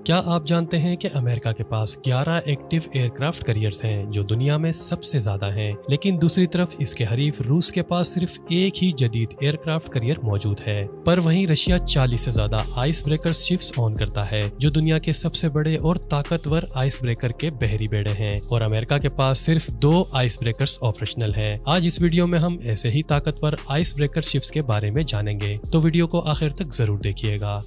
क्या आप जानते हैं कि अमेरिका के पास 11 एक्टिव एयरक्राफ्ट कैरियर्स हैं जो दुनिया में सबसे ज्यादा हैं, लेकिन दूसरी तरफ इसके हरीफ रूस के पास सिर्फ एक ही जदीद एयरक्राफ्ट कैरियर मौजूद है। पर वहीं रशिया 40 से ज्यादा आइस ब्रेकर शिप्स ऑन करता है जो दुनिया के सबसे बड़े और ताकतवर आइस ब्रेकर के बहरी बेड़े हैं, और अमेरिका के पास सिर्फ 2 आइस ब्रेकर्स ऑपरेशनल हैं। आज इस वीडियो में हम ऐसे ही ताकतवर आइस ब्रेकर शिप्स के बारे में जानेंगे, तो वीडियो को आखिर तक जरूर देखिएगा।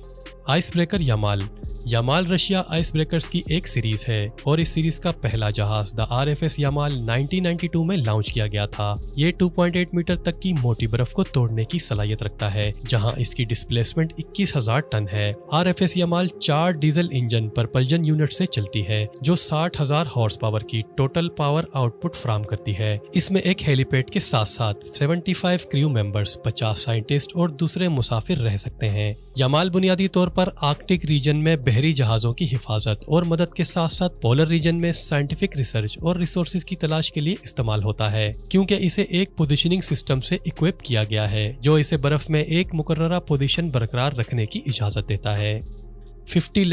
Ice breaker Yamal Russia ice breakers की एक सीरीज है और इस सीरीज का पहला जहाज द RFS यामाल 1992 में लॉन्च किया गया था। ये 2.8 मीटर तक की मोटी बर्फ को तोड़ने की सलाहियत रखता है, जहां इसकी डिस्प्लेसमेंट 21,000 टन है। RFS Yamal 4 diesel engine propulsion unit से चलती है जो 60,000 हॉर्स पावर की टोटल पावर आउटपुट फ्राहम करती है। इसमें एक हेलीपैड के साथ साथ 75 क्रू मेंबर्स, 50 साइंटिस्ट और दूसरे मुसाफिर रह सकते हैं। यामाल बुनियादी तौर पर आर्कटिक रीजन में बहरी जहाजों की हिफाजत और मदद के साथ साथ पोलर रीजन में साइंटिफिक रिसर्च और रिसोर्सेज की तलाश के लिए इस्तेमाल होता है, क्योंकि इसे एक पोजीशनिंग सिस्टम से इक्विप किया गया है जो इसे बर्फ में एक मुकर्ररा पोजीशन बरकरार रखने की इजाजत देता है। 50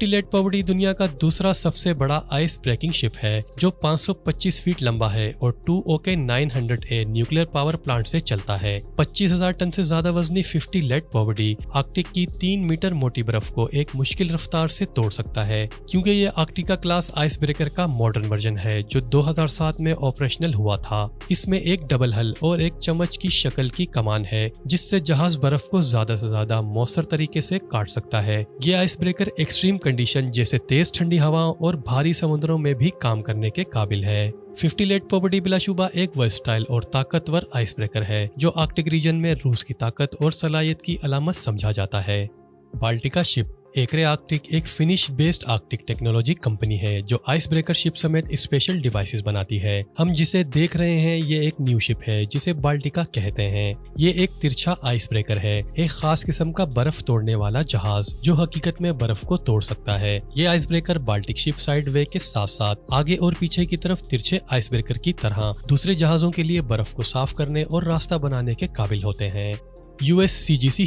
लेड पोवर्टी दुनिया का दूसरा सबसे बड़ा आइस ब्रेकिंग शिप है जो 525 फीट लंबा है और 2OK900A न्यूक्लियर पावर प्लांट से चलता है। 25,000 टन से ज्यादा वजनी 50 लेड पोवर्टी आर्कटिक की 3 मीटर मोटी बर्फ को एक मुश्किल रफ्तार से तोड़ सकता है, क्योंकि ये आर्कटिका क्लास आइस ब्रेकर का मॉडर्न वर्जन है जो 2007 में ऑपरेशनल हुआ था। इसमें एक डबल हल और एक चम्मच की शक्ल की कमान है जिससे जहाज बर्फ को ज्यादा से ज्यादा मौसर तरीके से काट सकता है। ये आइस ब्रेकर एक्सट्रीम कंडीशन जैसे तेज ठंडी हवाओं और भारी समुद्रों में भी काम करने के काबिल है। 50 लेड पोवर्टी बिलाशुबा एक वर्सटाइल और ताकतवर आइस ब्रेकर है जो आर्कटिक रीजन में रूस की ताकत और सलाहियत की अलामत समझा जाता है। बाल्टिका शिप एकरे आर्कटिक एक finish based Arctic technology company है जो आइस ब्रेकर शिप समेत स्पेशल डिवाइसेस बनाती है। हम जिसे देख रहे हैं ये एक न्यू शिप है जिसे बाल्टिका कहते हैं। ये एक तिरछा आइस ब्रेकर है, एक खास किस्म का बर्फ तोड़ने वाला जहाज जो हकीकत में बर्फ को तोड़ सकता है। ये ice breaker Baltic ship side way के साथ साथ आगे और पीछे की तरफ तिरछे आइस ब्रेकर की तरह दूसरे जहाजों के लिए बर्फ को साफ करने और रास्ता बनाने के काबिल होते हैं। USCGC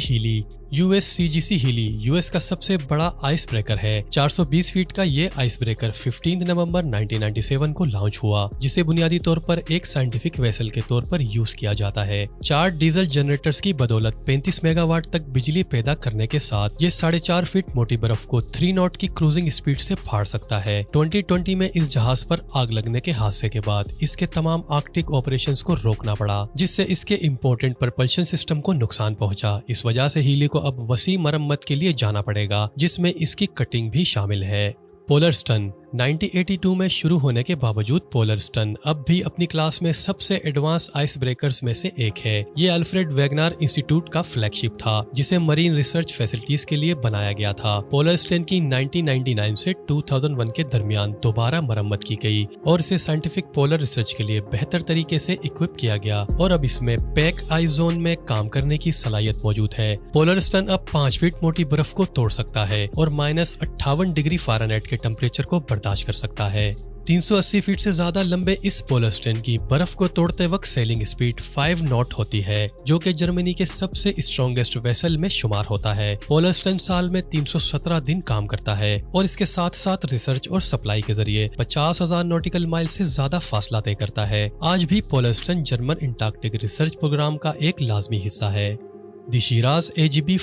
हीली यूएस का सबसे बड़ा आइस ब्रेकर है। 420 फीट का ये आइस ब्रेकर 15 नवंबर 1997 को लॉन्च हुआ, जिसे बुनियादी तौर पर एक साइंटिफिक वेसल के तौर पर यूज किया जाता है। 4 डीजल जनरेटर्स की बदौलत 35 मेगावाट तक बिजली पैदा करने के साथ ये 4.5 फीट मोटी बर्फ को 3 नॉट की क्रूजिंग स्पीड से फाड़ सकता है। 2020 में इस जहाज पर आग लगने के हादसे के बाद इसके तमाम आर्कटिक ऑपरेशंस को रोकना पड़ा, जिससे इसके इम्पोर्टेंट प्रपल्शन सिस्टम को नुकसान पहुंचा। इस वजह से हीली को अब वसी मरम्मत के लिए जाना पड़ेगा, जिसमें इसकी कटिंग भी शामिल है। पोलरस्टन 1982 में शुरू होने के बावजूद पोलरस्टन अब भी अपनी क्लास में सबसे एडवांस आइस ब्रेकर्स में से एक है। ये अल्फ्रेड वैगनार इंस्टीट्यूट का फ्लैगशिप था जिसे मरीन रिसर्च फैसिलिटीज के लिए बनाया गया था। पोलरस्टन की 1999 से 2001 के दरमियान दोबारा मरम्मत की गई और इसे साइंटिफिक पोलर रिसर्च के लिए बेहतर तरीके से इक्विप किया गया और अब इसमें पैक आइस जोन में काम करने की सलाहियत मौजूद है। पोलरस्टन अब 5 फीट मोटी बर्फ को तोड़ सकता है और -58 डिग्री फ़ारेनहाइट के टेम्परेचर को बर्दाश्त कर सकता है। 380 फीट से ज्यादा लंबे इस पोलरस्टन की बर्फ को तोड़ते वक्त सेलिंग स्पीड 5 नॉट होती है, जो कि जर्मनी के सबसे स्ट्रॉन्गेस्ट वेसल में शुमार होता है। पोलरस्टन साल में 317 दिन काम करता है और इसके साथ साथ रिसर्च और सप्लाई के जरिए 50,000 नॉटिकल माइल से ज्यादा फासला तय करता है। आज भी पोलरस्टन जर्मन अंटार्कटिक रिसर्च प्रोग्राम का एक लाजमी हिस्सा है। द शिराज AGP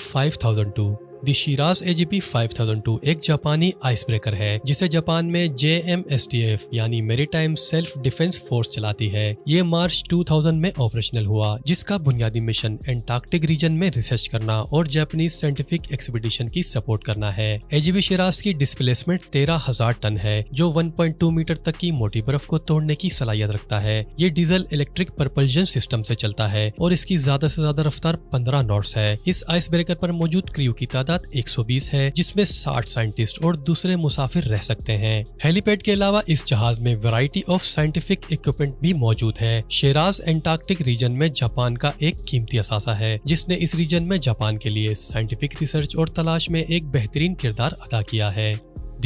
5002 एक जापानी आइस ब्रेकर है जिसे जापान में JMSDF यानी मैरीटाइम सेल्फ डिफेंस फोर्स चलाती है। ये मार्च 2000 में ऑपरेशनल हुआ, जिसका बुनियादी मिशन अंटार्कटिक रीजन में रिसर्च करना और जापानीज साइंटिफिक एक्सपीडिशन की सपोर्ट करना है। AGP शिराज की डिस्प्लेसमेंट 13,000 टन है जो 1.2 मीटर तक की मोटी बर्फ को तोड़ने की सलाहियत रखता है। ये डीजल इलेक्ट्रिक प्रपल्जन सिस्टम से चलता है और इसकी ज्यादा से ज्यादा रफ्तार 15 नॉट्स है। इस आइस ब्रेकर पर मौजूद क्रू की तादाद 120 है, जिसमें 60 साइंटिस्ट और दूसरे मुसाफिर रह सकते हैं। हेलीपैड के अलावा इस जहाज में वैरायटी ऑफ साइंटिफिक इक्विपमेंट भी मौजूद है। शिराज अंटार्कटिक रीजन में जापान का एक कीमती असासा है, जिसने इस रीजन में जापान के लिए साइंटिफिक रिसर्च और तलाश में एक बेहतरीन किरदार अदा किया है।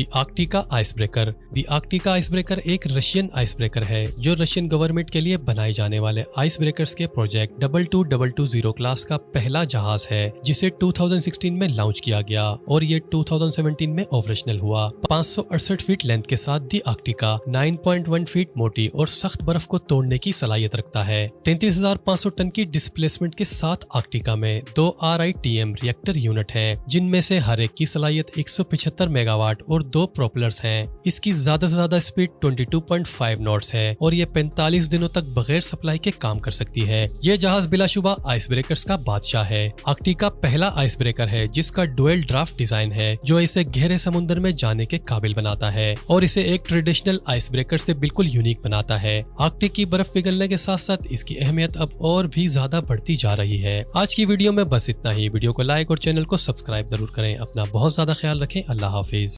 दी आर्कटिका आइस ब्रेकर। दी आर्कटिका आइस ब्रेकर एक रशियन आइस ब्रेकर है जो रशियन गवर्नमेंट के लिए बनाए जाने वाले आइस ब्रेकर्स के प्रोजेक्ट 2220 क्लास का पहला जहाज है जिसे 2016 में लॉन्च किया गया और ये 2017 में ऑपरेशनल हुआ। 568 फीट लेंथ के साथ दी आर्कटिका 9.1 फीट मोटी और सख्त बर्फ को तोड़ने की सलाहियत रखता है। 33,500 टन की डिस्प्लेसमेंट के साथ आर्कटिका में 2 RITM रिएक्टर यूनिट हैं जिनमें से हर एक की सलाहियत 175 मेगावाट और 2 प्रोपेलर्स हैं। इसकी ज्यादा से ज्यादा स्पीड 22.5 नॉट्स है और ये 45 दिनों तक बगैर सप्लाई के काम कर सकती है। ये जहाज बिलाशुबा आइस ब्रेकर्स का बादशाह है। आर्कटिका पहला आइस ब्रेकर है जिसका डुअल ड्राफ्ट डिजाइन है जो इसे गहरे समुद्र में जाने के काबिल बनाता है और इसे एक ट्रेडिशनल आइस ब्रेकर से बिल्कुल यूनिक बनाता है। आर्कटिक की बर्फ पिघलने के साथ साथ इसकी अहमियत अब और भी ज्यादा बढ़ती जा रही है। आज की वीडियो में बस इतना ही। वीडियो को लाइक और चैनल को सब्सक्राइब जरूर करें। अपना बहुत ज्यादा ख्याल रखें। अल्लाह हाफिज।